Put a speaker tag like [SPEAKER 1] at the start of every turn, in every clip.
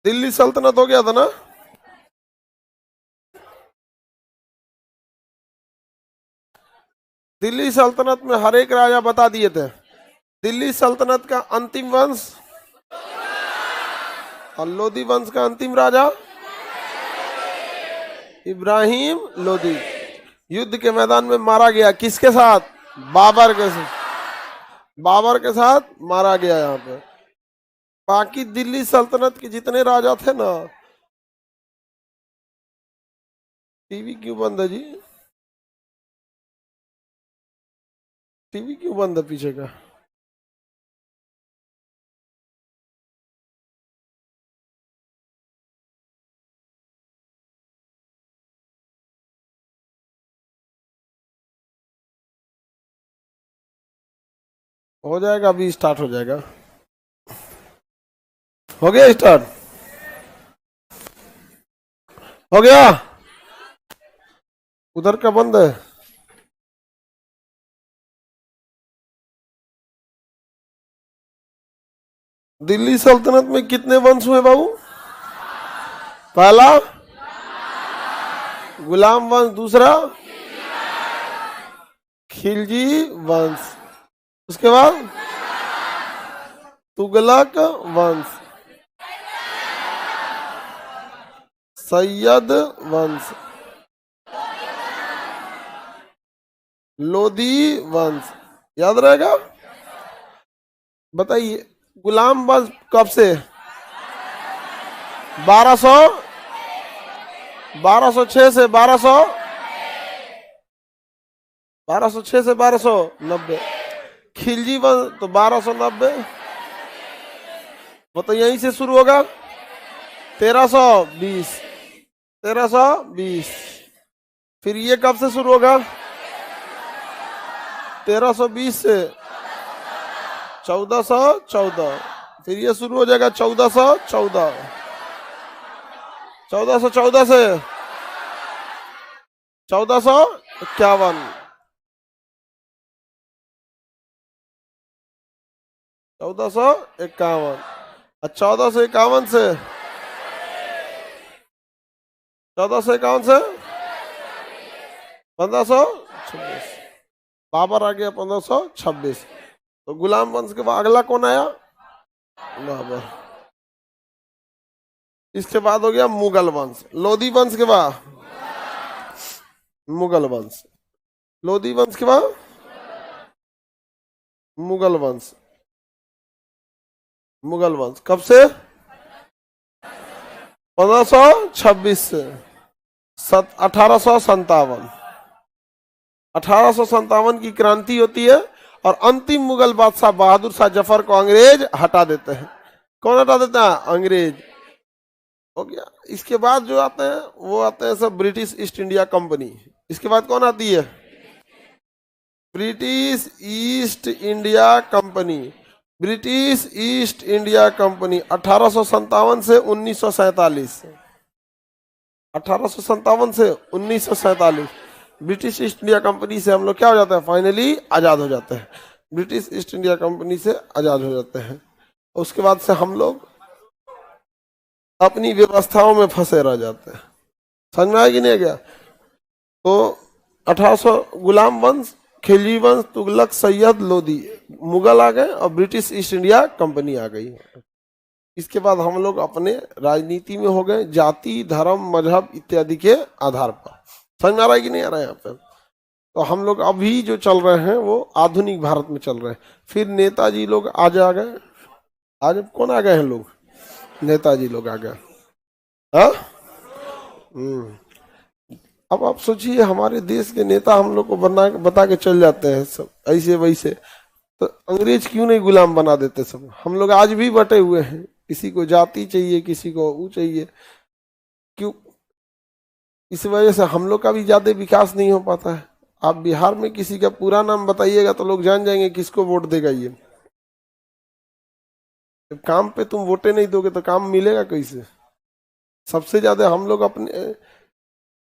[SPEAKER 1] दिल्ली सल्तनत हो गया था ना। दिल्ली सल्तनत में हर एक राजा बता दिए थे। दिल्ली सल्तनत का अंतिम वंश और लोधी वंश का अंतिम राजा इब्राहिम लोधी। युद्ध के मैदान में मारा गया किसके साथ? बाबर के साथ। बाबर के साथ मारा गया यहाँ पे। बाकी दिल्ली सल्तनत के जितने राजा थे ना। टीवी क्यों बंद है जी? टीवी क्यों बंद है पीछे का? हो जाएगा, अभी स्टार्ट हो जाएगा। हो गया स्टार्ट? हो गया? उधर का बंद है? दिल्ली सल्तनत में कितने वंश हुए बाबू? पहला गुलाम वंश, दूसरा खिलजी वंश, उसके बाद तुगलक वंश, सैयद वंश, लोधी वंश। याद रहेगा? बताइए गुलाम वंश कब से? 1206 से 1206 से 1290। खिलजी वंश तो 1290। वो तो यहीं से शुरू होगा। 1320। 1320। फिर ये कब से शुरू होगा? 1320 से 1414। फिर ये शुरू हो जाएगा 1414। 1414 से 1451। 1451। और 1451 से 1451 से 1526। बाबर आ गया 1526। तो गुलाम वंश के बाद अगला कौन आया? बाबर। इसके बाद हो गया मुगल वंश। लोधी वंश के बाद मुगल वंश। लोधी वंश के बाद मुगल वंश। मुगल वंश कब से? 1526 से 1857। 1857 की क्रांति होती है और अंतिम मुगल बादशाह बहादुर शाह जफर को अंग्रेज हटा देते हैं। कौन हटा देता है? अंग्रेज। हो गया। इसके बाद जो आते हैं वो आते हैं सब ब्रिटिश ईस्ट इंडिया कंपनी। इसके बाद कौन आती है? British east India company. British east India company 1857 से 1947। 1857 से 1947 ब्रिटिश ईस्ट इंडिया कंपनी से हम लोग क्या हो जाते हैं? फाइनली आजाद हो जाते हैं। ब्रिटिश ईस्ट इंडिया कंपनी से आजाद हो जाते हैं। उसके बाद से हम लोग अपनी व्यवस्थाओं में फंसे रह जाते हैं। समझ में आया कि नहीं गया? तो 1800 गुलाम वंश, खिलजी वंश, तुगलक, सैयद, लोधी, मुगल आ गए और ब्रिटिश ईस्ट इंडिया कंपनी आ गई। इसके बाद हम लोग अपने राजनीति में हो गए जाति, धर्म, मजहब इत्यादि के आधार पर। समझ में आ रहा है कि नहीं आ रहा है यहाँ पे? तो हम लोग अभी जो चल रहे हैं वो आधुनिक भारत में चल रहे हैं। फिर नेताजी लोग आज आ गए। आज कौन आ गए हैं लोग? नेताजी लोग आ गए। हाँ। अब आप सोचिए हमारे देश के नेता हम लोग को बता के चल जाते हैं सब ऐसे वैसे। तो अंग्रेज क्यों नहीं गुलाम बना देते सब? हम लोग आज भी बटे हुए हैं। किसी को जाति चाहिए, किसी को वो चाहिए। क्यों? इस वजह से हम लोग का भी ज्यादा विकास नहीं हो पाता है। आप बिहार में किसी का पूरा नाम बताइएगा तो लोग जान जाएंगे किसको वोट देगा ये। जब काम पे तुम वोटे नहीं दोगे तो काम मिलेगा कैसे? सबसे ज्यादा हम लोग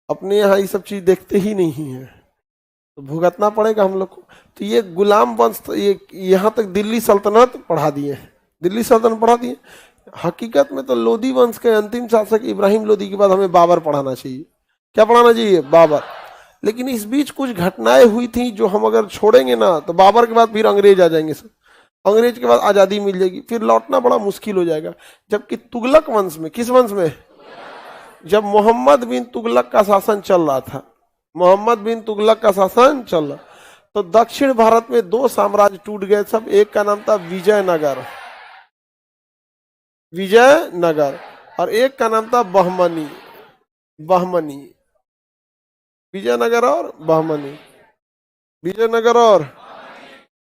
[SPEAKER 1] अपने यहाँ ये सब चीज देखते ही नहीं है, तो भुगतना पड़ेगा हम लोग को। तो ये गुलाम वंश, ये यहाँ तक दिल्ली सल्तनत पढ़ा दिए। दिल्ली सल्तनत पढ़ा दिए। हकीकत में तो लोदी वंश के अंतिम शासक इब्राहिम लोदी के बाद हमें बाबर पढ़ाना चाहिए। क्या पढ़ाना चाहिए? बाबर। लेकिन इस बीच कुछ घटनाएं हुई थी जो हम अगर छोड़ेंगे ना तो बाबर के बाद फिर अंग्रेज आ जाएंगे सब, अंग्रेज के बाद आजादी मिल जाएगी, फिर लौटना बड़ा मुश्किल हो जाएगा। जबकि तुगलक वंश में, किस वंश में, जब मोहम्मद बिन तुगलक का शासन चल रहा था, मोहम्मद बिन तुगलक का शासन चल रहा, तो दक्षिण भारत में दो साम्राज्य टूट गए सब। एक का नाम था विजयनगर, विजयनगर, और एक का नाम था बहमनी, बहमनी। विजयनगर और बहमनी, विजयनगर और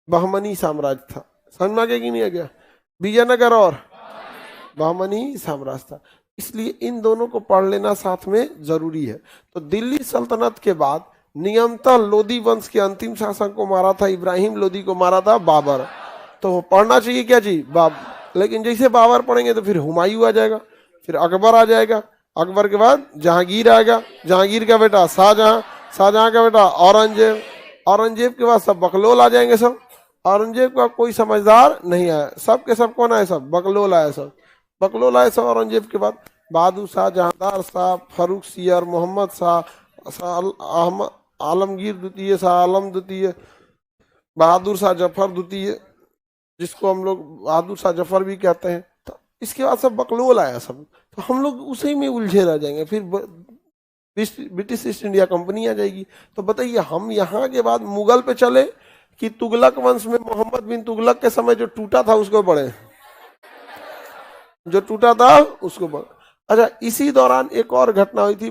[SPEAKER 1] बहमनी साम्राज्य था। समझ में आ गया कि नहीं आ गया? विजयनगर और बहमनी साम्राज्य था। इसलिए इन दोनों को पढ़ लेना साथ में जरूरी है। तो दिल्ली सल्तनत के बाद नियमतः लोदी वंश के अंतिम शासक को मारा था, इब्राहिम लोदी को मारा था बाबर। तो पढ़ना चाहिए क्या जी? लेकिन जैसे बाबर पढ़ेंगे तो फिर हुमायूं आ जाएगा, फिर अकबर आ जाएगा, अकबर के बाद जहांगीर आएगा, जहांगीर का बेटा शाहजहां, शाहजहां का बेटा औरंगजेब, औरंगजेब के बाद सब बकलोल आ जाएंगे सब। औरंगजेब का कोई समझदार नहीं आया, सब के सब कौन आए? सब बकलोल आए, सब बकलोल आए सब औरंगजेब के बाद। बहादुर शाह, जहांदार शाह, फारूक सियर, मोहम्मद शाह, अहमद आलमगीर द्वितीय, शाह आलम द्वितीय, बहादुर शाह जफर द्वितीय, जिसको हम लोग बहादुर शाह जफर भी कहते हैं। तो इसके बाद सब बकलोल आया सब, तो हम लोग उसी में उलझे रह जाएंगे। फिर ब्रिटिश ईस्ट इंडिया कंपनी आ जाएगी। तो बताइए, हम यहाँ के बाद मुगल पे चले कि तुगलक वंश में मोहम्मद बिन तुगलक के समय जो टूटा था उसको पढ़े, जो टूटा था उसको पढ़े। अच्छा, इसी दौरान एक और घटना हुई थी,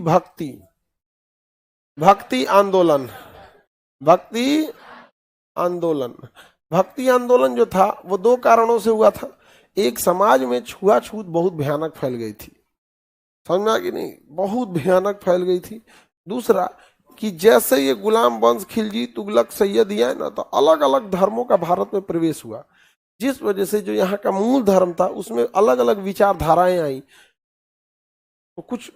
[SPEAKER 1] भक्ति आंदोलन, भक्ति आंदोलन। भक्ति आंदोलन जो था वो दो कारणों से हुआ था। एक, समाज में छुआछूत बहुत भयानक फैल गई थी, समझना कि नहीं, बहुत भयानक फैल गई थी। दूसरा कि जैसे ये गुलाम वंश खिलजी, तुगलक, सैयद आए ना, तो अलग अलग धर्मों का भारत में प्रवेश हुआ, जिस वजह से जो यहाँ का मूल धर्म था उसमें अलग अलग विचारधाराएं आई। तो कुछ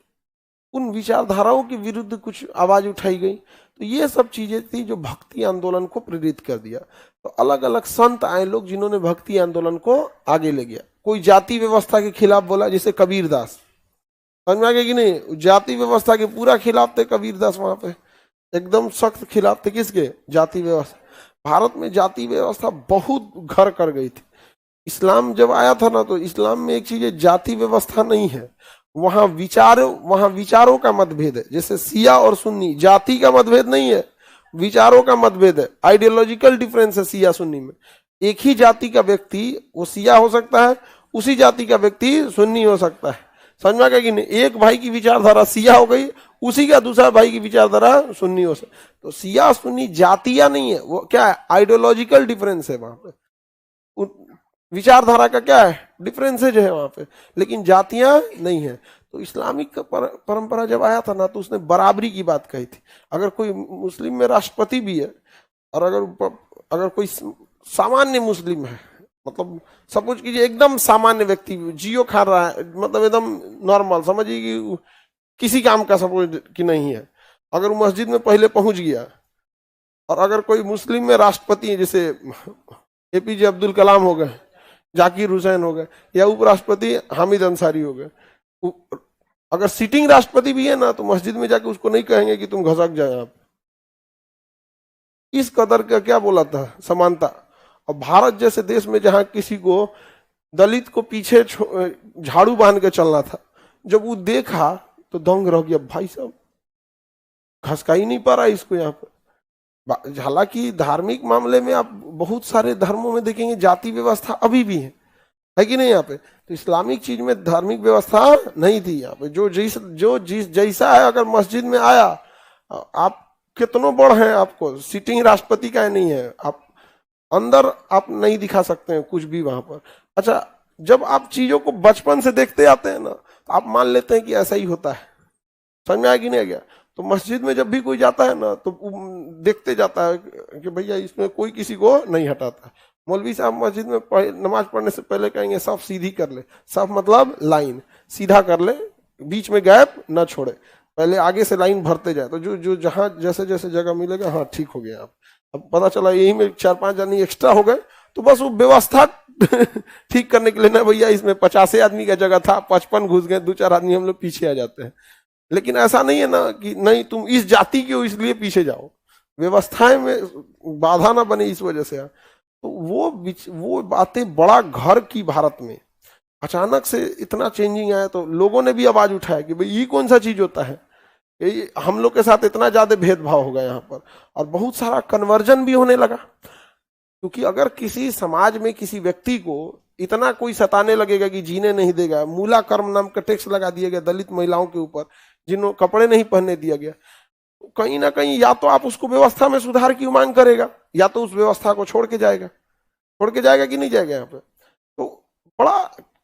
[SPEAKER 1] उन विचारधाराओं के विरुद्ध कुछ आवाज उठाई गई। तो ये सब चीजें थी जो भक्ति आंदोलन को प्रेरित कर दिया। तो अलग अलग संत आए लोग जिन्होंने भक्ति आंदोलन को आगे ले गया। कोई जाति व्यवस्था के खिलाफ बोला, जैसे कबीरदास, समझ में आ गया कि नहीं? जाति व्यवस्था के पूरा खिलाफ थे कबीरदास, वहां पे एकदम सख्त खिलाफ थे। किसके? जाति व्यवस्था। भारत में जाति व्यवस्था बहुत घर कर गई थी। इस्लाम जब आया था ना, तो इस्लाम में एक चीज जाति व्यवस्था नहीं है, वहां विचारों का मतभेद है। जैसे सिया और सुन्नी, जाति का मतभेद नहीं है, विचारों का मतभेद है, आइडियोलॉजिकल डिफरेंस है सिया सुन्नी में। एक ही जाति का व्यक्ति वो सिया हो सकता है, उसी जाति का व्यक्ति सुन्नी हो सकता है। समझ में आ गया कि नहीं? एक भाई की विचारधारा सिया हो गई, उसी का दूसरा भाई की विचारधारा सुन्नी हो सकता। तो सिया सुन्नी जातियां नहीं है, वो क्या है? आइडियोलॉजिकल डिफरेंस है वहां पे, विचारधारा का क्या है? डिफरेंसेज है वहां पे, लेकिन जातियां नहीं है। तो इस्लामिक परंपरा जब आया था ना, तो उसने बराबरी की बात कही थी। अगर कोई मुस्लिम में राष्ट्रपति भी है, और अगर कोई सामान्य मुस्लिम है, मतलब सपोज कीजिए एकदम सामान्य व्यक्ति जियो खा रहा है, मतलब एकदम नॉर्मल, समझिए कि किसी काम का सपोज कि नहीं है, अगर वो मस्जिद में पहले पहुंच गया, और अगर कोई मुस्लिम में राष्ट्रपति है, जैसे एपीजे अब्दुल कलाम हो गए, जाकिर हुसैन हो गए, या उपराष्ट्रपति हामिद अंसारी हो गए, अगर सिटिंग राष्ट्रपति भी है ना, तो मस्जिद में जाके उसको नहीं कहेंगे कि तुम घसक जाए आप। इस कदर का क्या बोला था? समानता। और भारत जैसे देश में जहां किसी को दलित को पीछे झाड़ू बांध के चलना था, जब वो देखा तो दंग रह गया, भाई साहब घसका ही नहीं पा रहा इसको यहाँ पर। हालांकि धार्मिक मामले में आप बहुत सारे धर्मों में देखेंगे जाति व्यवस्था अभी भी है कि नहीं यहाँ पे? तो इस्लामिक चीज में धार्मिक व्यवस्था नहीं थी यहाँ पे। जो जैसा है, अगर मस्जिद में आया, आप कितनों बड़ हैं, आपको सिटिंग राष्ट्रपति का नहीं है, आप अंदर आप नहीं दिखा सकते हैं कुछ भी वहां पर। अच्छा, जब आप चीजों को बचपन से देखते आते हैं ना, तो आप मान लेते हैं कि ऐसा ही होता है। समझ में आया कि नहीं गया? तो मस्जिद में जब भी कोई जाता है ना, तो देखते जाता है कि भैया इसमें कोई किसी को नहीं हटाता। मौलवी साहब मस्जिद में नमाज पढ़ने से पहले कहेंगे साफ सीधी कर ले, साफ मतलब लाइन सीधा कर ले, बीच में गैप न छोड़े, पहले आगे से लाइन भरते जाए। तो जो जहां जैसे जैसे जगह मिलेगा, हाँ ठीक हो गया। अब पता चला यही में 4-5 जन एक्स्ट्रा हो गए, तो बस वो व्यवस्था ठीक करने के लिए ना भैया, इसमें 50 आदमी का जगह था, 55 घुस गए, 2-4 आदमी हम लोग पीछे आ जाते हैं। लेकिन ऐसा नहीं है ना कि नहीं तुम इस जाति के हो इसलिए पीछे जाओ, व्यवस्थाएं में बाधा ना बने इस वजह से। तो वो बातें बड़ा घर की भारत में अचानक से इतना चेंजिंग आया, तो लोगों ने भी आवाज उठाया कि भाई ये कौन सा चीज होता है, ये हम लोग के साथ इतना ज्यादा भेदभाव हो गया यहाँ पर। और बहुत सारा कन्वर्जन भी होने लगा, क्योंकि अगर किसी समाज में किसी व्यक्ति को इतना कोई सताने लगेगा कि जीने नहीं देगा, मूला कर्म नाम का टैक्स लगा दिया गया दलित महिलाओं के ऊपर, जिन्होंने कपड़े नहीं पहनने दिया गया, कहीं ना कहीं या तो आप उसको व्यवस्था में सुधार की मांग करेगा, या तो उस व्यवस्था को छोड़ के जाएगा कि नहीं जाएगा यहाँ पे। तो बड़ा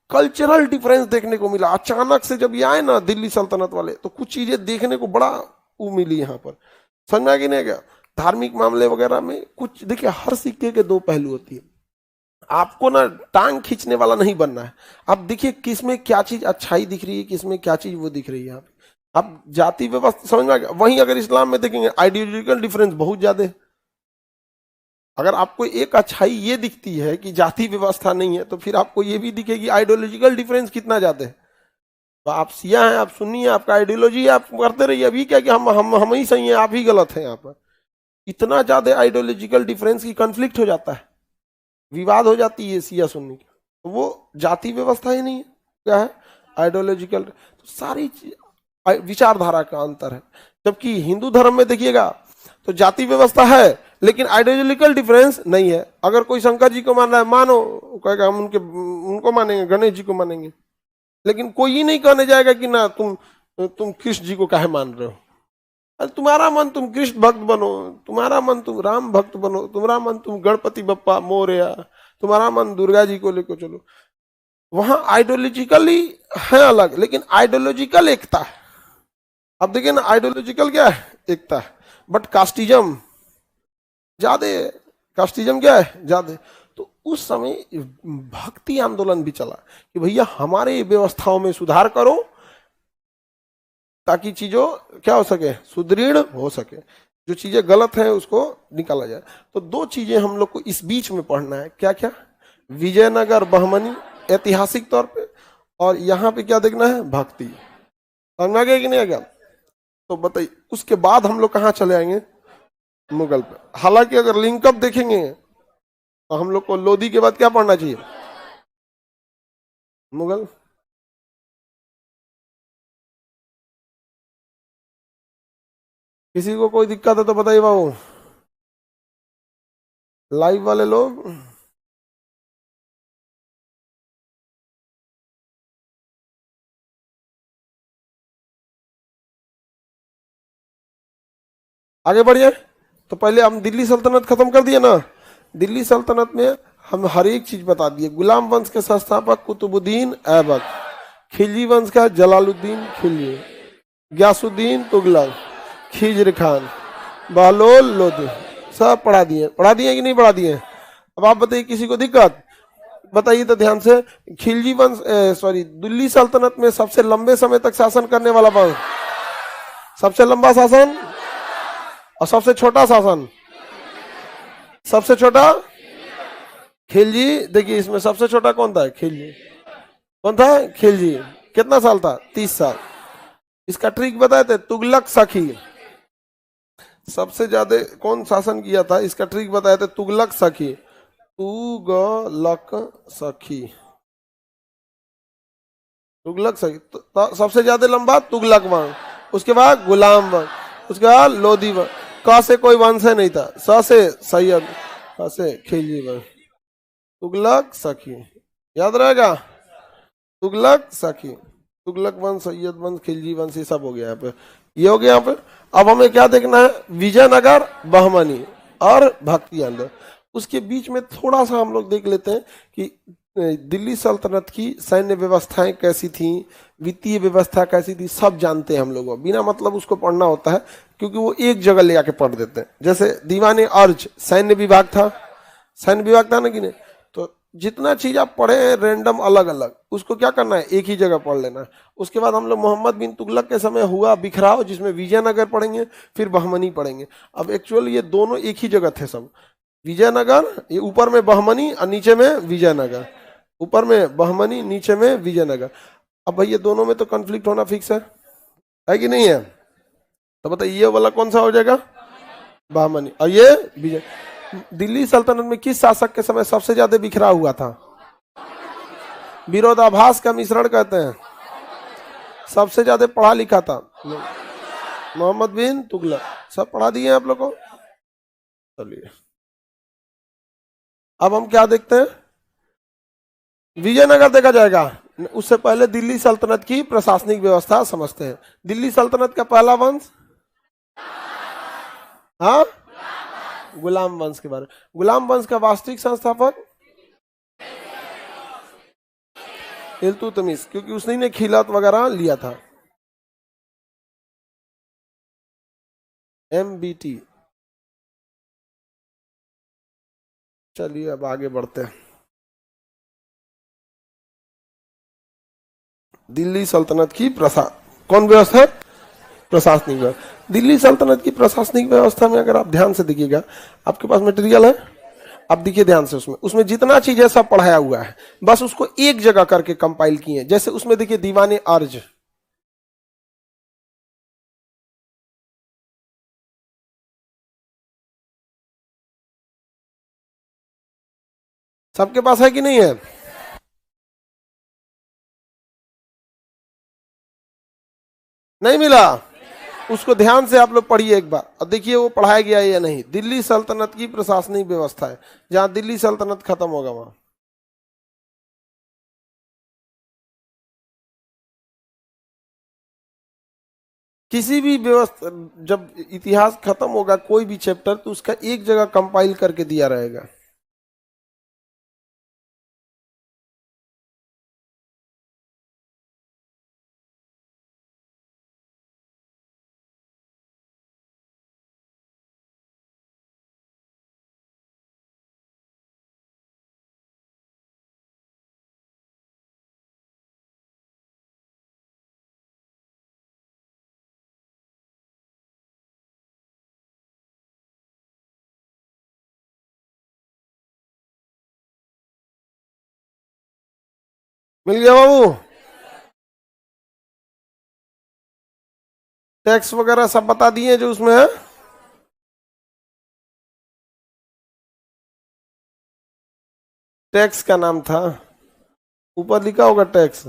[SPEAKER 1] कल्चरल डिफरेंस देखने को मिला अचानक से जब ये आए ना दिल्ली सल्तनत वाले, तो कुछ चीजें देखने को बड़ा वो मिली यहाँ पर, समझ में आ गया नहीं गया। धार्मिक मामले वगैरह में कुछ देखिए, हर सिक्के के 2 पहलू होती है, आपको ना टांग खींचने वाला नहीं बनना है। आप देखिए किसमें क्या चीज अच्छाई दिख रही है, किसमें क्या चीज वो दिख रही है। आप जाति व्यवस्था समझ में आ गया। वहीं अगर इस्लाम में देखेंगे आइडियोलॉजिकल डिफरेंस बहुत ज्यादा है। अगर आपको एक अच्छाई ये दिखती है कि जाति व्यवस्था नहीं है, तो फिर आपको ये भी दिखेगी आइडियोलॉजिकल डिफरेंस कितना ज्यादा है। तो आप सिया हैं, आप सुन्नी हैं, आपका आइडियोलॉजी है, आप करते रहिए। अभी क्या कि हम ही सही हैं, आप ही गलत हैं। यहाँ पर इतना ज्यादा आइडियोलॉजिकल डिफरेंस की कंफ्लिक्ट हो जाता है, विवाद हो जाती है सिया सुन्नी की। तो वो जाति व्यवस्था ही नहीं है, क्या है आइडियोलॉजिकल। तो सारी विचारधारा का अंतर है। जबकि हिंदू धर्म में देखिएगा तो जाति व्यवस्था है लेकिन आइडियोलॉजिकल डिफरेंस नहीं है। अगर कोई शंकर जी को मान रहा है, मानो, कहेगा हम उनको मानेंगे, गणेश जी को मानेंगे, लेकिन कोई ही नहीं कहने जाएगा कि ना तुम कृष्ण जी को काहे मान रहे हो। अरे तुम्हारा मन तुम कृष्ण भक्त बनो, तुम्हारा मन तुम राम भक्त बनो, तुम्हारा मन तुम गणपति बप्पा मोरया, तुम्हारा मन दुर्गा जी को लेकर चलो। वहां आइडियोलॉजिकली है अलग, लेकिन आइडियोलॉजिकल एकता है। अब देखिए ना, आइडियोलॉजिकल क्या है, एकता है, बट कास्टिज्म ज्यादा, कास्टिज्म क्या है ज्यादा। तो उस समय भक्ति आंदोलन भी चला कि भैया हमारे व्यवस्थाओं में सुधार करो ताकि चीजों क्या हो सके, सुदृढ़ हो सके, जो चीजें गलत हैं उसको निकाला जाए। तो 2 चीजें हम लोग को इस बीच में पढ़ना है, क्या क्या, विजयनगर बहमनी ऐतिहासिक तौर पे, और यहाँ पे क्या देखना है, भक्ति। समझ में आ गया कि नहीं आ गया। तो बताइए उसके बाद हम लोग कहाँ चले आएंगे, मुगल पे। हालांकि अगर लिंकअप देखेंगे तो हम लोग को लोधी के बाद क्या पढ़ना चाहिए, मुगल। किसी को कोई दिक्कत है तो बताइए बाबू, लाइव वाले लोग। आगे बढ़िए। तो पहले हम दिल्ली सल्तनत खत्म कर दिए ना। दिल्ली सल्तनत में हम हर एक चीज बता दिए। गुलाम वंश के संस्थापक कुतुबुद्दीन ऐबक, खिलजी वंश का जलालुद्दीन खिलजी, गयासुद्दीन तुगलक, खिजर खान, बहलोल लोधी, सब पढ़ा दिए कि नहीं पढ़ा दिए। अब आप बताइए किसी को दिक्कत, बताइए तो ध्यान से। खिलजी वंश दिल्ली सल्तनत में सबसे लंबे समय तक शासन करने वाला वंश, सबसे लंबा शासन और सबसे छोटा शासन, सबसे छोटा खिलजी। देखिए इसमें सबसे छोटा कौन था, खिलजी। कौन था, खिलजी। कितना साल था, 30 साल। इसका ट्रिक बताए थे, तुगलक सखी। सबसे ज्यादा कौन शासन किया था, इसका ट्रिक बताए थे, तुगलक सखी। तुगलक सखी, तुगलक सखी। तो सबसे ज्यादा लंबा तुगलक वंश, उसके बाद गुलाम वंश, उसके बाद लोधी वंश। क से कोई वंश नहीं था, स से सैयद, ख से खिलजी वंश। तुगलक सखी याद रहेगा, तुगलक सखी, तुगलक वंश, सैयद वंश, खिलजी वंश, ये सब हो गया यहाँ पे, ये हो गया यहाँ पे। अब हमें क्या देखना है, विजयनगर बहमनी और भक्ति आंदोलन। उसके बीच में थोड़ा सा हम लोग देख लेते हैं कि दिल्ली सल्तनत की सैन्य व्यवस्थाएं कैसी थी, वित्तीय व्यवस्था कैसी थी, सब जानते हैं हम लोग। बिना मतलब उसको पढ़ना होता है, क्योंकि वो एक जगह ले आके पढ़ देते हैं। जैसे दीवाने अर्ज सैन्य विभाग था, सैन्य विभाग था ना कि नहीं। तो जितना चीज आप पढ़े हैं रैंडम अलग अलग, उसको क्या करना है, एक ही जगह पढ़ लेना है। उसके बाद हम लोग मोहम्मद बिन तुगलक के समय हुआ बिखराव, जिसमें विजयनगर पढ़ेंगे, फिर बहमनी पढ़ेंगे। अब एक्चुअली ये दोनों एक ही जगह थे सब, विजयनगर, ये ऊपर में बहमनी और नीचे में विजयनगर, ऊपर में बहमनी नीचे में विजयनगर। अब भाई ये दोनों में तो कॉन्फ्लिक्ट होना फिक्स है कि नहीं है? तो बताइए ये वाला कौन सा हो जाएगा? बहमनी। और ये विजय। दिल्ली सल्तनत में किस शासक के समय सबसे ज्यादा बिखरा हुआ था? विरोधाभास का मिश्रण कहते हैं। सबसे ज्यादा पढ़ा लिखा था मोहम्मद बिन तुगलक। सब पढ़ा दिए आप लोग को। चलिए अब हम क्या देखते हैं? विजयनगर देखा जाएगा। उससे पहले दिल्ली सल्तनत की प्रशासनिक व्यवस्था समझते हैं। दिल्ली सल्तनत का पहला वंश, हाँ, गुलाम वंश के बारे में। गुलाम वंश का वास्तविक संस्थापक इल्तुतमिश, क्योंकि उसने ने खिलाफत वगैरह लिया था। MBT। चलिए अब आगे बढ़ते हैं। दिल्ली सल्तनत की कौन व्यवस्था? प्रशासनिक व्यवस्था। दिल्ली सल्तनत की प्रशासनिक व्यवस्था में अगर आप ध्यान से देखिएगा, आपके पास मटेरियल है, आप देखिए ध्यान से, उसमें जितना चीज है सब पढ़ाया हुआ है, बस उसको एक जगह करके कंपाइल किए। जैसे उसमें देखिए दीवाने अर्ज, सबके पास है कि नहीं है? नहीं मिला? उसको ध्यान से आप लोग पढ़िए एक बार और देखिए वो पढ़ाया गया है या नहीं। दिल्ली सल्तनत की प्रशासनिक व्यवस्था है, जहां दिल्ली सल्तनत खत्म होगा वहां। किसी भी व्यवस्था, जब इतिहास खत्म होगा कोई भी चैप्टर, तो उसका एक जगह कंपाइल करके दिया रहेगा। मिल गया बाबू? टैक्स वगैरह सब बता दिए जो उसमें है। टैक्स का नाम था, ऊपर लिखा होगा टैक्स।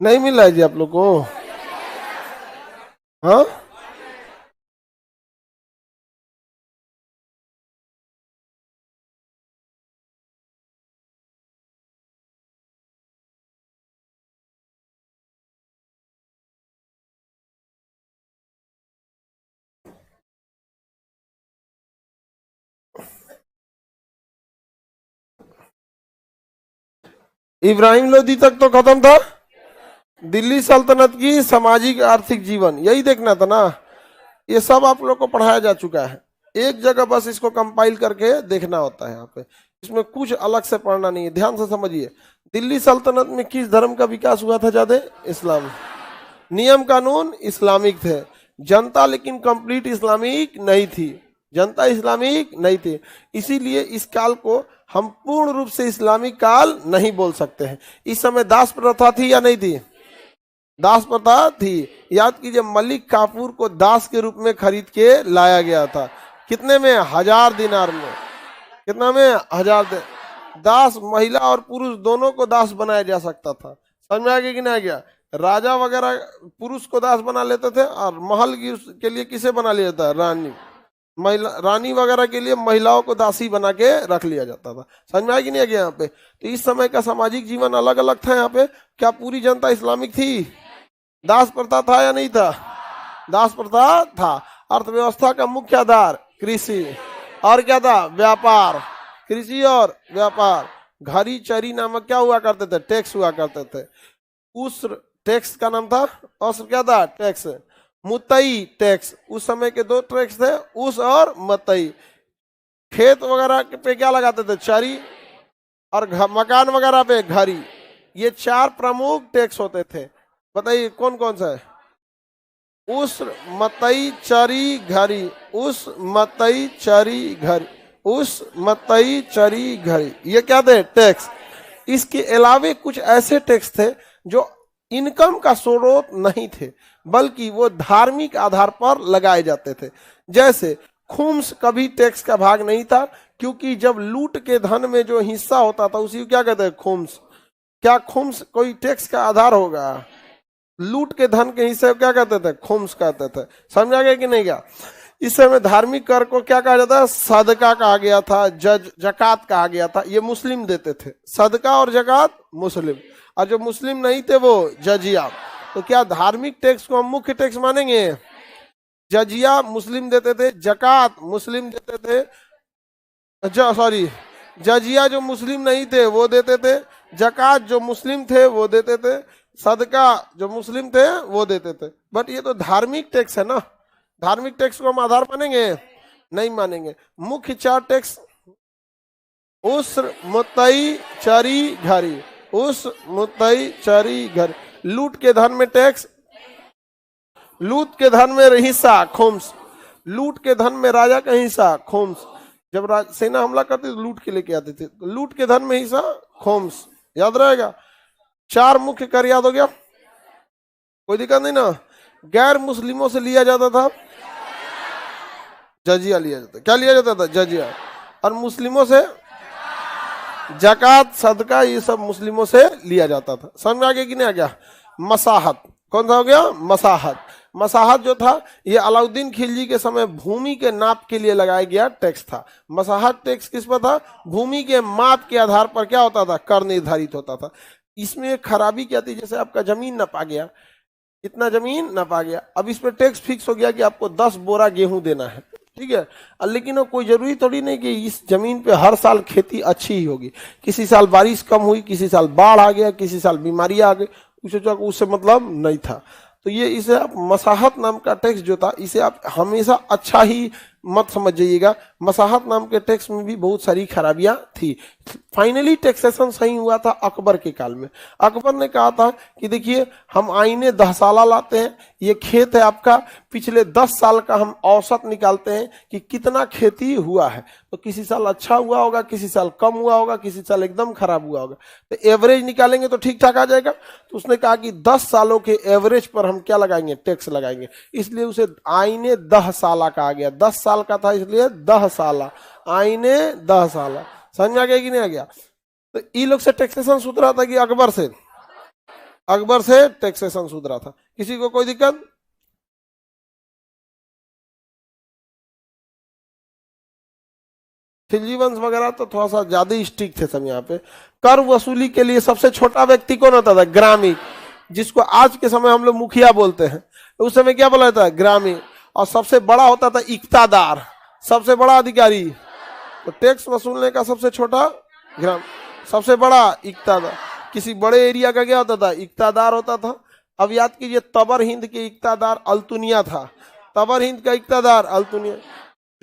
[SPEAKER 1] नहीं मिला है जी आप लोग को? हाँ, इब्राहिम लोदी तक तो खत्म था। दिल्ली सल्तनत की सामाजिक आर्थिक जीवन, यही देखना था ना। ये सब आप लोग को पढ़ाया जा चुका है, एक जगह बस इसको कंपाइल करके देखना होता है यहाँ पे। इसमें कुछ अलग से पढ़ना नहीं है, ध्यान से समझिए। दिल्ली सल्तनत में किस धर्म का विकास हुआ था ज्यादा? इस्लाम। नियम कानून इस्लामिक थे, जनता लेकिन कंप्लीट इस्लामिक नहीं थी, जनता इस्लामिक नहीं थी। इसीलिए इस काल को हम पूर्ण रूप से इस्लामिक काल नहीं बोल सकते हैं। इस समय दास प्रथा थी या नहीं थी? दास प्रथा थी। याद कीजिए, मलिक काफूर को दास के रूप में खरीद के लाया गया था। कितने में? 1000 दिनार में। कितना में? 1000 दास, महिला और पुरुष दोनों को दास बनाया जा सकता था। समझ में आ गया कि नहीं आ गया? राजा वगैरह पुरुष को दास बना लेते थे, और महल के लिए किसे बना लिया था? रानी। महिला रानी वगैरह के लिए महिलाओं को दासी बना के रख लिया जाता था। समझ में आया कि नहीं आ गया यहाँ पे? तो इस समय का सामाजिक जीवन अलग अलग था। यहाँ पे क्या पूरी जनता इस्लामिक थी? दास प्रथा था या नहीं था? दास प्रथा था। अर्थव्यवस्था का मुख्य आधार कृषि और क्या था? व्यापार। कृषि और व्यापार। घरी चरी नामक क्या हुआ करते थे? टैक्स हुआ करते थे। उस टैक्स का नाम था, और क्या था? टैक्स। मुतई टैक्स, उस समय के दो टैक्स थे, उस और मतई। खेत वगैरह पे क्या लगाते थे? चरी। और मकान वगैरह पे घरी। ये चार प्रमुख टैक्स होते थे। बताइए कौन कौन सा है? उस मतई चरी घरी, उस मतई चरी घरी, उस मतई चरी घरी, ये क्या थे? टैक्स। इसके अलावे कुछ ऐसे टैक्स थे जो इनकम का स्रोत नहीं थे, बल्कि वो धार्मिक आधार पर लगाए जाते थे। जैसे खुम्स कभी टैक्स का भाग नहीं था, क्योंकि जब लूट के धन में जो हिस्सा होता था उसी को क्या कहते हैं? खुम्स। क्या खुम्स कोई टैक्स का आधार होगा? लूट के धन के हिस्से को क्या कहते थे? खुम्स कहते थे। समझा गया कि नहीं गया? इस समय धार्मिक कर को क्या कहा जाता है? सदका कहा गया था, जकात कहा गया था। ये मुस्लिम देते थे, सदका और जकात मुस्लिम, और जो मुस्लिम नहीं थे वो जजिया। तो क्या धार्मिक टैक्स को हम मुख्य टैक्स मानेंगे? जजिया मुस्लिम देते थे, जकात मुस्लिम देते थे, सॉरी जजिया जो मुस्लिम नहीं थे वो देते थे, जकात जो मुस्लिम थे वो देते थे, सदका जो मुस्लिम थे वो देते थे। बट ये तो धार्मिक टैक्स है ना, धार्मिक टैक्स को हम आधार मानेंगे? नहीं मानेंगे। मुख्य चार टैक्स उस मुतई चरी घरी, उस मुतई चरी घरी। लूट के धन में टैक्स, लूट के धन में हिस्सा खुम्स, लूट के धन में राजा का हिस्सा खुम्स। जब सेना हमला करती तो लूट के लेके आते थे, तो लूट के धन में हिस्सा खुम्स। याद रहेगा? चार मुख्य कर याद हो गया? कोई दिक्कत नहीं ना? गैर मुस्लिमों से लिया जाता था जजिया, लिया जाता, क्या लिया जाता था? जजिया। और मुस्लिमों से जकात सदका, ये सब मुस्लिमों से लिया जाता था। समझ में आ गया कि नहीं आ गया? मसाहत, कौन सा हो गया? मसाहत। मसाहत जो था ये अलाउद्दीन खिलजी के समय भूमि के नाप के लिए लगाया गया टैक्स था। मसाहत टैक्स किस पर था? भूमि के माप के आधार पर क्या होता था? कर निर्धारित होता था। इसमें खराबी क्या थी? जैसे आपका जमीन नपा गया, इतना जमीन नपा गया, अब इस पर टैक्स फिक्स हो गया कि आपको 10 बोरा गेहूं देना है, ठीक है। लेकिन वो कोई जरूरी थोड़ी नहीं कि इस जमीन पे हर साल खेती अच्छी ही होगी। किसी साल बारिश कम हुई, किसी साल बाढ़ आ गया, किसी साल बीमारियां आ गई, उससे मतलब नहीं था। तो ये इसे आप मसाहत नाम का टैक्स जो था, इसे आप हमेशा अच्छा ही मत समझ जाइएगा। मसाहत नाम के टैक्स में भी बहुत सारी खराबियां थी। फाइनली टैक्सेशन सही हुआ था अकबर के काल में। अकबर ने कहा था कि देखिए हम आईने 10 साल लाते हैं, ये खेत है आपका, पिछले 10 साल का हम औसत निकालते हैं कि कितना खेती हुआ है। तो किसी साल अच्छा हुआ होगा, किसी साल कम हुआ होगा, किसी साल एकदम खराब हुआ होगा, तो एवरेज निकालेंगे तो ठीक ठाक आ जाएगा। तो उसने कहा कि 10 सालों के एवरेज पर हम क्या लगाएंगे? टैक्स लगाएंगे। इसलिए उसे आईने 10 साल का आ गया। 10 साल का था इसलिए 10 साल, आईने 10 साल। समझ में आ गया कि नहीं आ गया? तो ये लोग से टैक्सेशन सुधरा था कि अकबर से? अकबर से टैक्सेशन सुधरा था। किसी को कोई दिक्कत? खिलजी वंश वगैरह तो थोड़ा सा ज्यादा ही स्ट्रिक्ट थे सब यहाँ पे। कर वसूली के लिए सबसे छोटा व्यक्ति कौन होता था? ग्रामीण, जिसको आज के समय हम लोग मुखिया बोलते हैं, उस समय क्या बोला जाता है? ग्रामीण। और सबसे बड़ा होता था इक्तादार, सबसे बड़ा अधिकारी। तो टैक्स वसूलने का सबसे छोटा ग्राम, सबसे बड़ा इक्तादार। किसी बड़े एरिया का क्या होता था? इक्तादार होता था। अब याद कीजिए, तबर हिंद के इक्तादार अल्तुनिया था। तबर हिंद का इक्तादार अल्तुनिया,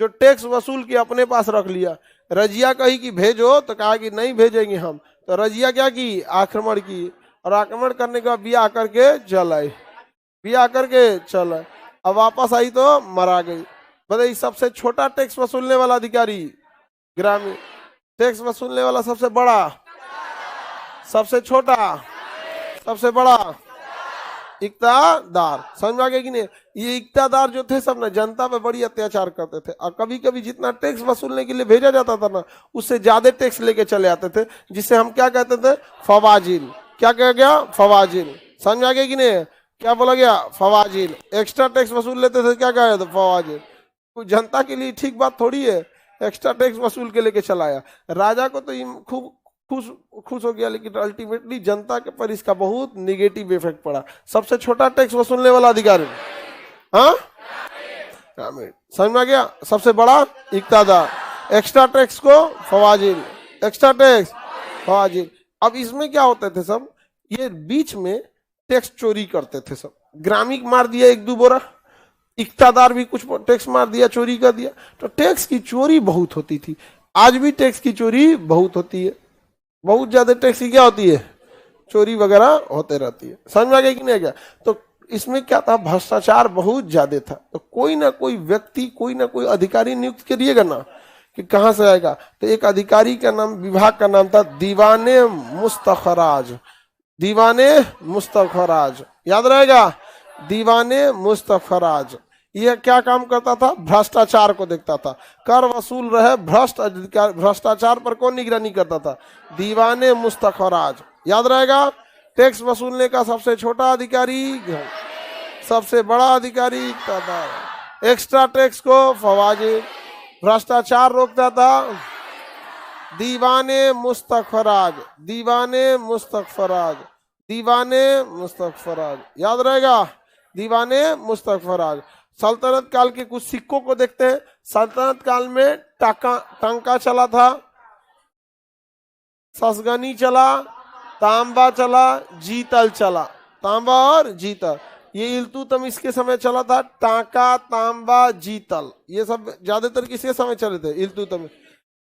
[SPEAKER 1] जो टैक्स वसूल के अपने पास रख लिया। रजिया कही कि भेजो, तो कहा कि नहीं भेजेंगे हम। तो रजिया क्या की? आक्रमण की, और आक्रमण करने के बाद ब्याह करके चल आई, ब्याह करके चल आई। अब वापस आई तो मरा गई। बताइए सबसे छोटा टैक्स वसूलने वाला अधिकारी ग्रामीण, टैक्स वसूलने वाला सबसे बड़ा, सबसे छोटा, सबसे बड़ा इक्तादार। समझ में आ गया कि नहीं? ये इक्तादार जो थे सब ना जनता पे बड़ी अत्याचार करते थे, और कभी कभी जितना टैक्स वसूलने के लिए भेजा जाता था ना, उससे ज्यादा टैक्स लेके चले आते थे, जिसे हम क्या कहते थे? फवाजिल। क्या कहा गया? फवाजिल। समझ में आ गया कि नहीं? क्या बोला गया? फवाजिल। एक्स्ट्रा टैक्स वसूल लेते थे, क्या कहा जाता? फवाजिल। कोई जनता के लिए ठीक बात थोड़ी है, एक्स्ट्रा टैक्स वसूल के लेके चलाया। राजा को तो खूब खुश खुश हो गया, लेकिन अल्टीमेटली जनता के पर इसका बहुत निगेटिव इफेक्ट पड़ा। सबसे छोटा टैक्स वसूलने वाला अधिकारी, हाँ, समझ में आ गया? सबसे बड़ा इक्तादार, एक्स्ट्रा टैक्स को फवाजिल, एक्स्ट्रा टैक्स फवाजिल। अब इसमें क्या होते थे सब, ये बीच में टैक्स चोरी करते थे सब। ग्रामीण मार दिया एक दो बोरा, इक्तादार भी कुछ टैक्स मार दिया, चोरी कर दिया, तो टैक्स की चोरी बहुत होती थी। आज भी टैक्स की चोरी बहुत होती है, बहुत ज्यादा टैक्स की क्या होती है, चोरी वगैरह होते रहती है। समझ में आ गया कि नहीं आ गया? तो इसमें क्या था, भ्रष्टाचार बहुत ज्यादा था। तो कोई ना कोई व्यक्ति, कोई ना कोई अधिकारी नियुक्त करिएगा ना, कि कहां से आएगा। तो एक अधिकारी का नाम, विभाग का नाम था दीवाने मुस्तखराज। दीवाने मुस्तखराज, याद रहेगा, दीवाने मुस्तखराज। यह क्या काम करता था, भ्रष्टाचार को देखता था। कर वसूल रहे भ्रष्टाचार पर कौन निगरानी करता था, दीवाने मुस्तखराज, याद रहेगा। टैक्स वसूलने का सबसे छोटा अधिकारी, सबसे बड़ा अधिकारी इक्तादार। एक्स्ट्रा टैक्स को फवाजिल, भ्रष्टाचार रोकता था दीवाने मुस्तखराज, दीवाने मुस्तखराज, दीवाने मुस्तखराज, याद रहेगा, दीवाने मुस्तखराज। सल्तनत काल के कुछ सिक्कों को देखते हैं। सल्तनत काल में टांका चला था, ससगनी चला, तांबा चला, जीतल चला, तांबा और जीतल। ये इल्तुतमिश के समय चला था, टांका, तांबा, जीतल, ये सब ज्यादातर किसके समय चले थे, इल्तुतमिश।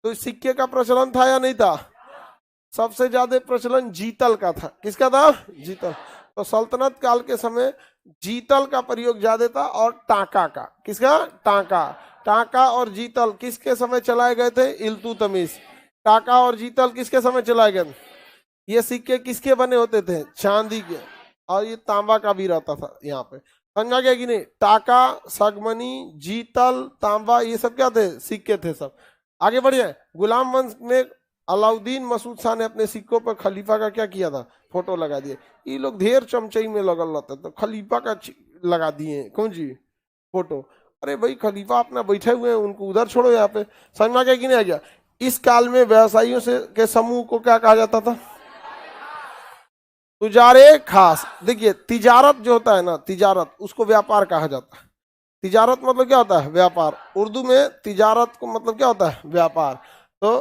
[SPEAKER 1] तो सिक्के का प्रचलन था या नहीं था, सबसे ज्यादा प्रचलन जीतल का था। किसका था, जीतल। तो सल्तनत काल के समय जीतल का प्रयोग ज्यादा था, और टांका का, किसका, टांका। टांका और जीतल किसके समय चलाए गए थे, इल्तुतमिश। टांका और जीतल किसके समय चलाए गए? ये सिक्के किसके बने होते थे, चांदी के, और ये तांबा का भी रहता था यहाँ पे। समझा गया कि नहीं? टाका, सगमनी, जीतल, तांबा, ये सब क्या थे, सिक्के थे सब। आगे बढ़िए। गुलाम वंश में अलाउद्दीन मसूद शाह ने अपने सिक्कों पर खलीफा का क्या किया था, फोटो लगा दिए। ये लोग ढेर चमचई में लगल रहते, तो खलीफा का लगा दिए, कौन जी, फोटो। अरे भाई, खलीफा अपना बैठे हुए हैं, उनको उधर छोड़ो यहाँ पे। समझ में आ गया कि नहीं आ गया? इस काल में व्यवसायियों से के समूह को क्या कहा जाता था, तुजारे खास। देखिए, तिजारत जो होता है ना, तिजारत, उसको व्यापार कहा जाता है। तिजारत मतलब क्या होता है, व्यापार। उर्दू में तिजारत को मतलब क्या होता है, व्यापार। तो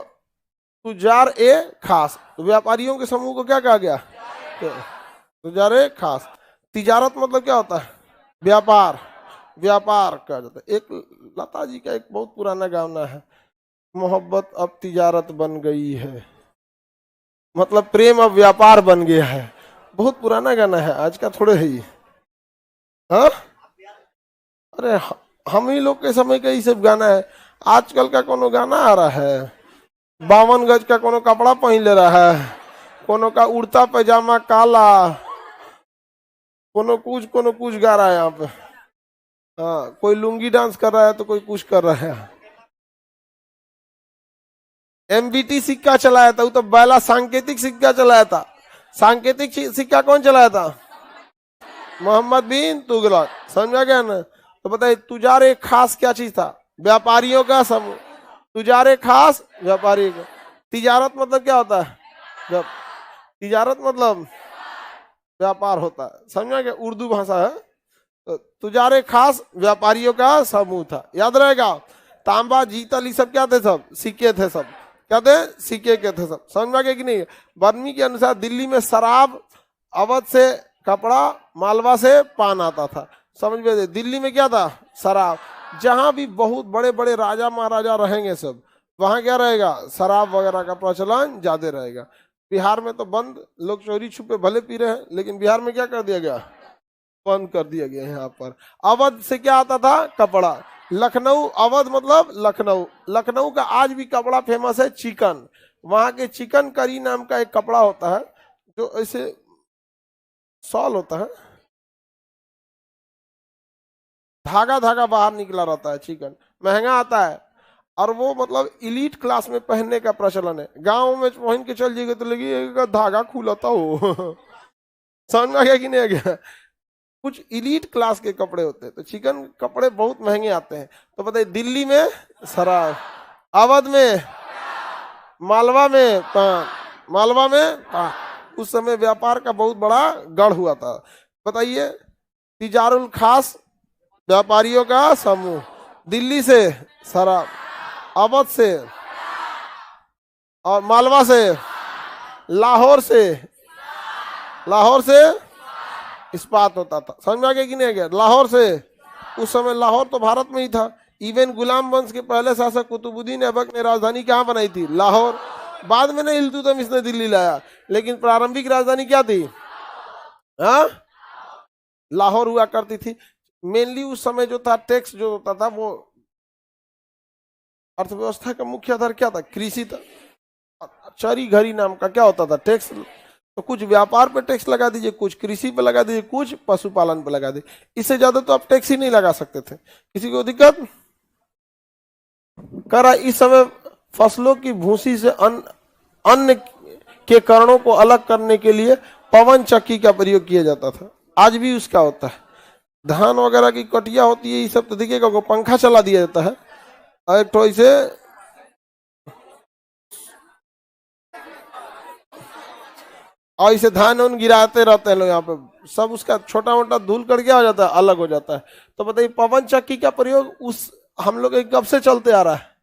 [SPEAKER 1] तुजार ए खास, तो व्यापारियों के समूह को क्या कहा गया, तुजारे खास। तिजारत मतलब क्या होता है, व्यापार, व्यापार कहा जाता है। एक लता जी का एक बहुत पुराना गाना है, मोहब्बत अब तिजारत बन गई है, मतलब प्रेम अब व्यापार बन गया है। बहुत पुराना गाना है, आज का थोड़े है ये। हाँ, अरे हम ही लोग के समय का ये सब गाना है। आजकल का कोनो गाना आ रहा है, 52 गज का कोनो कपड़ा पहन ले रहा है, कोनो का उड़ता पैजामा काला, कोनो कुछ गा रहा है यहाँ पे। हाँ, कोई लुंगी डांस कर रहा है, तो कोई कुछ कर रहा है। एमबीटी सिक्का चलाया था, वो तो पहला सांकेतिक सिक्का चलाया था। सांकेतिक सिक्का कौन चलाया था, मोहम्मद बिन तुगलक। समझा गया ना? तो बताइए, तुजारे खास क्या चीज था, व्यापारियों का समूह। तुजारे खास, व्यापारी का। तिजारत मतलब क्या होता है, तिजारत मतलब व्यापार होता है। समझा गया? उर्दू भाषा है। तो तुजारे खास व्यापारियों का समूह था, याद रहेगा। तांबा, जीतल, ये सब क्या थे, सब सिक्के थे, सब क्या थे, सिक्के के थे सब। समझ में आ गया कि नहीं? बर्मी के अनुसार दिल्ली में शराब, अवध से कपड़ा, मालवा से पान आता था। समझ में? दिल्ली में क्या था, शराब। जहां भी बहुत बड़े बड़े राजा महाराजा रहेंगे सब, वहां क्या रहेगा, शराब वगैरह का प्रचलन ज्यादा रहेगा। बिहार में तो बंद, लोग चोरी छुपे भले पी रहे हैं, लेकिन बिहार में क्या कर दिया गया, बंद कर दिया गया। यहाँ पर अवध से क्या आता था, कपड़ा। लखनऊ, अवध मतलब लखनऊ। लखनऊ का आज भी कपड़ा फेमस है, चिकन। वहां के चिकन करी नाम का एक कपड़ा होता है, जो ऐसे शॉल होता है, धागा धागा बाहर निकला रहता है, चिकन महंगा आता है। और वो मतलब इलीट क्लास में पहनने का प्रचलन है। गांव में पहन के चल जाएगा तो लगी धागा खुला था हो। समझ में आ गया कि नहीं आ गया? कुछ इलीट क्लास के कपड़े होते हैं, तो चिकन कपड़े बहुत महंगे आते हैं। तो बताइए, दिल्ली में शराब, अवध में, मालवा में पान, मालवा में पान। उस समय व्यापार का बहुत बड़ा गढ़ हुआ था। बताइए, तिजारुल खास व्यापारियों का समूह, दिल्ली से शराब, अवध से और मालवा से, लाहौर से इस्पात होता था। समझ में आ गया कि नहीं आ गया? लाहौर से, उस समय लाहौर तो भारत में ही था। इवन गुलाम वंश के पहले शासक कुतुबुद्दीन ऐबक ने राजधानी कहाँ बनाई थी? लाहौर। बाद में नहीं इल्तुतमिश ने दिल्ली लाया, लेकिन प्रारंभिक राजधानी क्या थी? हाँ, लाहौर हुआ करती थी। मेनली उस समय जो था, टैक्स जो होता था वो अर्थव्यवस्था का मुख्य आधार क्या था? कृषि था। चरी घरी नाम का क्या होता था? टैक्स। तो कुछ व्यापार पे टैक्स लगा दीजिए, कुछ कृषि पे लगा दीजिए, कुछ पशुपालन पे लगा दीजिए। इससे ज्यादा तो आप टैक्स ही नहीं लगा सकते थे। किसी को दिक्कत करा? इस समय फसलों की भूसी से अन्न के कणों को अलग करने के लिए पवन चक्की का प्रयोग किया जाता था। आज भी उसका होता है। धान वगैरह की कटिया होती है, ये सब तो देखिएगा, को पंखा चला दिया जाता है और एक तो इसे और इसे धान उन गिराते रहते हैं लोग यहाँ पे, सब उसका छोटा मोटा धूल कर क्या हो जाता है? अलग हो जाता है। तो बताइए, पवन चक्की का प्रयोग उस हम लोग कब से चलते आ रहा है?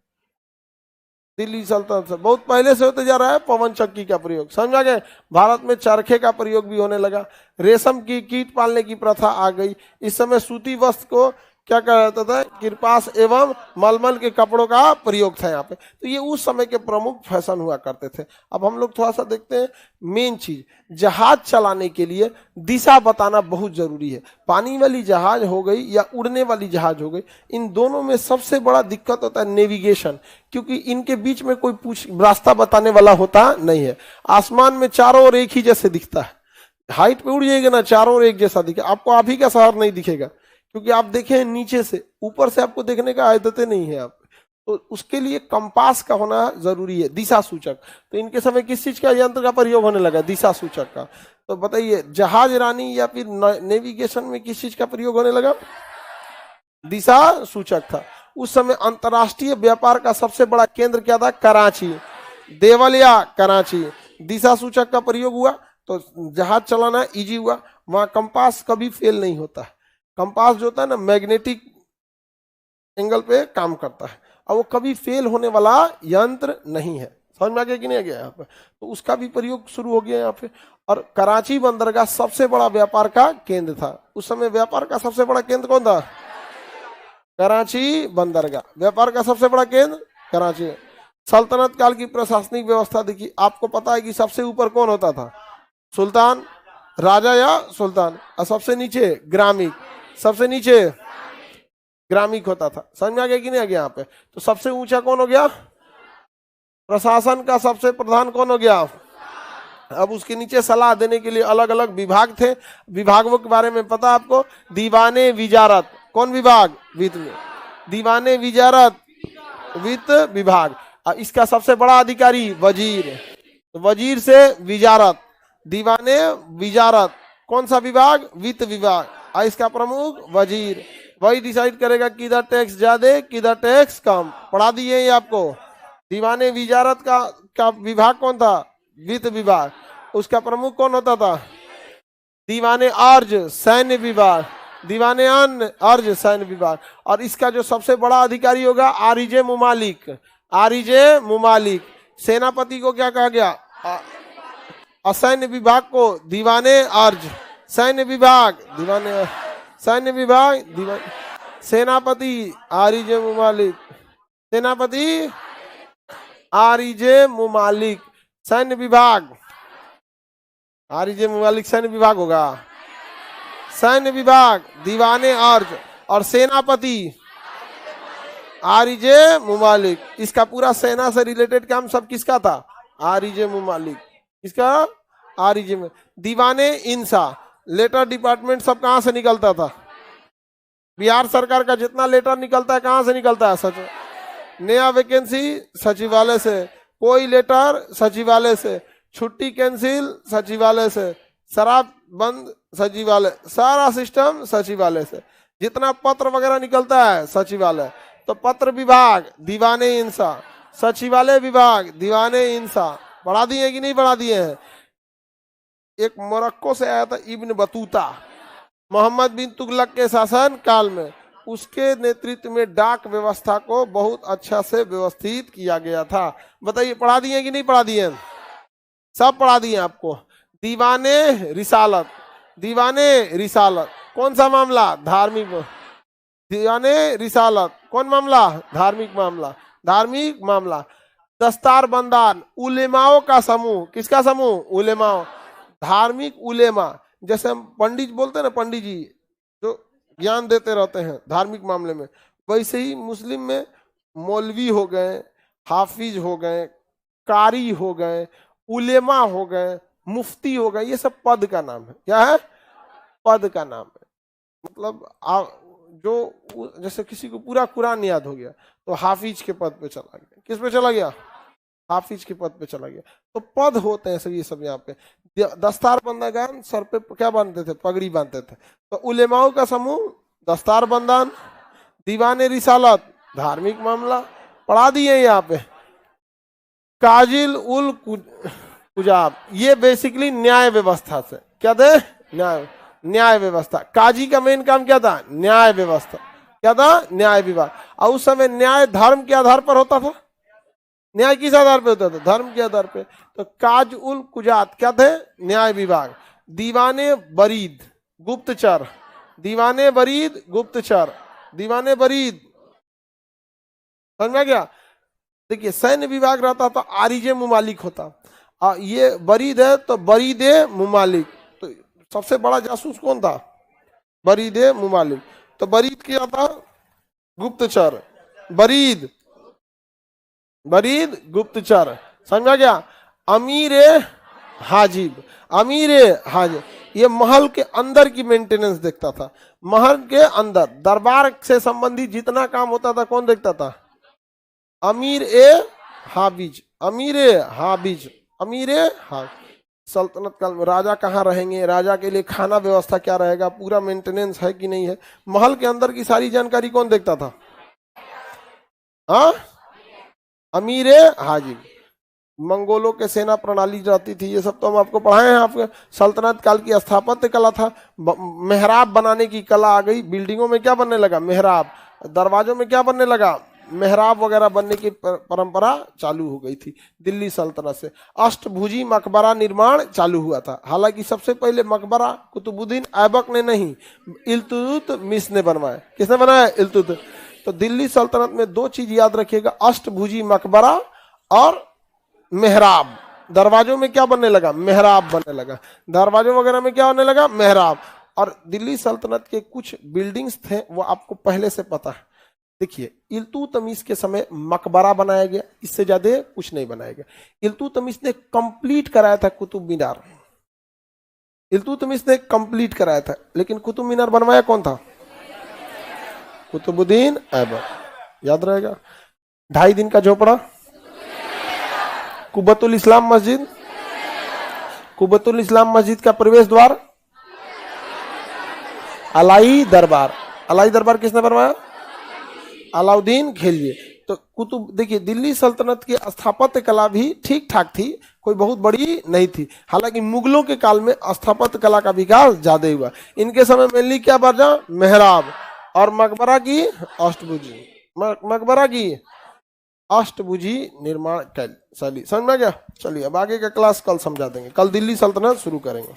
[SPEAKER 1] दिल्ली सल्तनत से बहुत पहले से होते जा रहा है पवन चक्की का प्रयोग। समझ आ गए? भारत में चरखे का प्रयोग भी होने लगा। रेशम की कीट पालने की प्रथा आ गई। इस समय सूती वस्त्र को क्या कहा जाता था? किरपास एवं मलमल के कपड़ों का प्रयोग था यहाँ पे। तो ये उस समय के प्रमुख फैशन हुआ करते थे। अब हम लोग थोड़ा सा देखते हैं मेन चीज, जहाज चलाने के लिए दिशा बताना बहुत जरूरी है। पानी वाली जहाज हो गई या उड़ने वाली जहाज हो गई, इन दोनों में सबसे बड़ा दिक्कत होता है नेविगेशन, क्योंकि इनके बीच में कोई रास्ता बताने वाला होता नहीं है। आसमान में चारों ओर एक ही जैसे दिखता है। हाइट पे उड़ जाएगा ना, चारों ओर एक जैसा दिखे, आपको आप ही का शहर नहीं दिखेगा, क्योंकि आप देखें नीचे से, ऊपर से आपको देखने का आदतें नहीं है आप। तो उसके लिए कंपास का होना जरूरी है, दिशा सूचक। तो इनके समय किस चीज का यंत्र का प्रयोग होने लगा? दिशा सूचक का। तो बताइए, जहाज रानी या फिर नेविगेशन में किस चीज का प्रयोग होने लगा? दिशा सूचक था। उस समय अंतरराष्ट्रीय व्यापार का सबसे बड़ा केंद्र क्या था? कराची, देवलिया कराची। दिशा सूचक का प्रयोग हुआ तो जहाज चलाना इजी हुआ। वहां कंपास कभी फेल नहीं होता है। कंपास जो होता है ना, मैग्नेटिक एंगल पे काम करता है और वो कभी फेल होने वाला यंत्र नहीं है। समझ में आ गया कि नहीं आ गया यहाँ पे? तो उसका भी प्रयोग शुरू हो गया यहाँ पे। और कराची बंदरगाह सबसे बड़ा व्यापार का केंद्र था। उस समय व्यापार का सबसे बड़ा केंद्र कौन था? कराची बंदरगाह। व्यापार का सबसे बड़ा केंद्र कराची। सल्तनत काल की प्रशासनिक व्यवस्था देखिए, आपको पता है कि सबसे ऊपर कौन होता था? सुल्तान, राजा या सुल्तान। और सबसे नीचे ग्रामीण, सबसे नीचे ग्रामीण होता था। समझ में आ गया कि नहीं आ गया यहाँ पे? तो सबसे ऊंचा कौन हो गया? प्रशासन का सबसे प्रधान कौन हो गया? अब उसके नीचे सलाह देने के लिए अलग अलग विभाग थे। विभागों के बारे में पता आपको? दीवाने विजारत, कौन विभाग? वित्त में। दीवाने विजारत, वित्त विभाग। और इसका सबसे बड़ा अधिकारी वजीर। वजीर से विजारत, दीवाने विजारत, कौन सा विभाग? वित्त विभाग। और इसका प्रमुख वजीर। वही डिसाइड करेगा किधर टैक्स ज्यादा किधर टैक्स कम। पढ़ा दिए ये आपको। दीवाने विजारत का विभाग कौन था? वित्त विभाग। उसका प्रमुख कौन होता था? दीवाने अर्ज, सैन्य विभाग। दीवाने अन्न, अर्ज, सैन्य विभाग। और इसका जो सबसे बड़ा अधिकारी होगा आरिजे मुमालिक। आरिजे मुमालिक। सेनापति को क्या कहा गया? असैन्य विभाग को दीवाने अर्ज। सैन्य विभाग दीवाने, सैन्य विभाग दीवान। सेनापति आरिजे मुमालिक। सेनापति आरिजे मुमालिक। सैन्य विभाग आरिजे मुमालिक सैन्य विभाग होगा। सैन्य विभाग दीवाने अर्ज और सेनापति आरिजे मुमालिक। इसका पूरा सेना से रिलेटेड काम सब किसका था? आरिजे मुमालिक। इसका आरिजे में। दीवाने इंसा, लेटर डिपार्टमेंट सब कहां से निकलता था? बिहार सरकार का जितना लेटर निकलता है कहां से निकलता है? सचिव। नया वैकेंसी सचिवालय से, कोई लेटर सचिवालय से, छुट्टी कैंसिल सचिवालय से, शराब बंद सचिवालय, सारा सिस्टम सचिवालय से, जितना पत्र वगैरह निकलता है सचिवालय। तो पत्र विभाग दीवाने इंसा, सचिवालय विभाग दीवाने इंसा। बढ़ा दिए कि नहीं बढ़ा दिए हैं? एक मोरक्को से आया था इब्न बतूता, मोहम्मद बिन तुगलक के शासन काल में, उसके नेतृत्व में डाक व्यवस्था को बहुत अच्छा से व्यवस्थित किया गया था। बताइए पढ़ा दिए कि नहीं पढ़ा दिए? सब पढ़ा दिए आपको। दीवाने रिसालत, दीवाने रिसालत कौन सा मामला? धार्मिक। दीवाने रिसालत कौन मामला? धार्मिक मामला, धार्मिक मामला। दस्तार बंदान, उलेमाओं का समूह, किसका समूह? उलेमाओं, धार्मिक उलेमा। जैसे हम पंडित बोलते हैं ना, पंडित जी जो ज्ञान देते रहते हैं धार्मिक मामले में, वैसे ही मुस्लिम में मौलवी हो गए, हाफिज हो गए, कारी हो गए, उलेमा हो गए, मुफ्ती हो गए, ये सब पद का नाम है। क्या है? पद का नाम है। मतलब जो जैसे किसी को पूरा कुरान याद हो गया तो हाफिज के पद पे चला गया। किस पे चला गया? हाफिज के पद पे चला गया। तो पद होते हैं सब, ये सब यहाँ पे। दस्तार बंदागान, सर पे क्या बांधते थे? पगड़ी बांधते थे। तो उलेमाओं का समूह, दस्तार बंदान, दीवाने रिसालत, धार्मिक मामला। पढ़ा दिए यहाँ पे। काजिल उल कुजाब, ये बेसिकली न्याय व्यवस्था से, क्या थे? न्याय व्यवस्था। काजी का मेन काम क्या था? न्याय व्यवस्था। क्या था? न्याय विभाग। और उस समय न्याय धर्म के आधार पर होता था। न्याय किस आधार पे होता था? धर्म के आधार पे। तो काज उल कुजात क्या थे? न्याय विभाग। दीवाने बरीद, गुप्तचर, दीवाने बरीद, गुप्तचर, दीवाने बरीद। समझ में गया? देखिए सैन्य विभाग रहता तो आरिजे मुमालिक होता, ये बरीद है तो बरीदे मुमालिक। तो सबसे बड़ा जासूस कौन था? बरीदे मुमालिक। तो बरीद क्या था? गुप्तचर। बरीद, बरीद गुप्तचर। समझा गया? अमीर हाजिब, अमीर हाजिब ये महल के अंदर की मेंटेनेंस देखता था। महल के अंदर दरबार से संबंधित जितना काम होता था कौन देखता था? अमीर हाबिज, अमीर हाबिज, अमीर हाबिज। सल्तनत काल में राजा कहाँ रहेंगे, राजा के लिए खाना व्यवस्था क्या रहेगा, पूरा मेंटेनेंस है कि नहीं है, महल के अंदर की सारी जानकारी कौन देखता था? हाँ, अमीर हाजिब। मंगोलों के सेना प्रणाली रहती थी, ये सब तो हम आपको पढ़ाए हैं। आपके सल्तनत काल की स्थापत्य कला था, मेहराब बनाने की कला आ गई। बिल्डिंगों में क्या बनने लगा? मेहराब। दरवाजों में क्या बनने लगा? मेहराब वगैरह बनने की परंपरा चालू हो गई थी दिल्ली सल्तनत से। अष्टभुजी मकबरा निर्माण चालू हुआ था। हालांकि सबसे पहले मकबरा कुतुबुद्दीन ऐबक ने नहीं, इल्तुतमिश ने बनवाया। किसने बनाया? इल्तुतमिश। तो दिल्ली सल्तनत में दो चीज याद रखिएगा, अष्टभुजी मकबरा और मेहराब। दरवाजों में क्या बनने लगा? मेहराब बनने लगा। दरवाजों वगैरह में क्या होने लगा? मेहराब। और दिल्ली सल्तनत के कुछ बिल्डिंग्स थे वो आपको पहले से पता है। देखिए इल्तुतमिश के समय मकबरा बनाया गया, इससे ज्यादा कुछ नहीं बनाया गया। इल्तुतमिश ने कंप्लीट कराया था कुतुब मीनार, इल्तुतमिश ने कंप्लीट कराया था, लेकिन कुतुब मीनार बनवाया कौन था? कुतुबुद्दीन ऐबक। याद रहेगा। 2.5 दिन का झोपड़ा, कुब्बतुल इस्लाम मस्जिद, कुब्बतुल इस्लाम मस्जिद का प्रवेश द्वार अलाई दरबार। अलाई दरबार किसने बनवाया? अलाउद्दीन खिलजी। तो कुतुब, देखिए दिल्ली सल्तनत की स्थापत्य कला भी ठीक ठाक थी, कोई बहुत बड़ी नहीं थी। हालांकि मुगलों के काल में स्थापत्य कला का विकास ज्यादा हुआ। इनके समय मेनली क्या बचा? मेहराब और मकबरा की अष्टभुजी, मकबरा की अष्टभुजी निर्माण शैली। समझ में गया? चलिए अब आगे का क्लास कल समझा देंगे, कल दिल्ली सल्तनत शुरू करेंगे।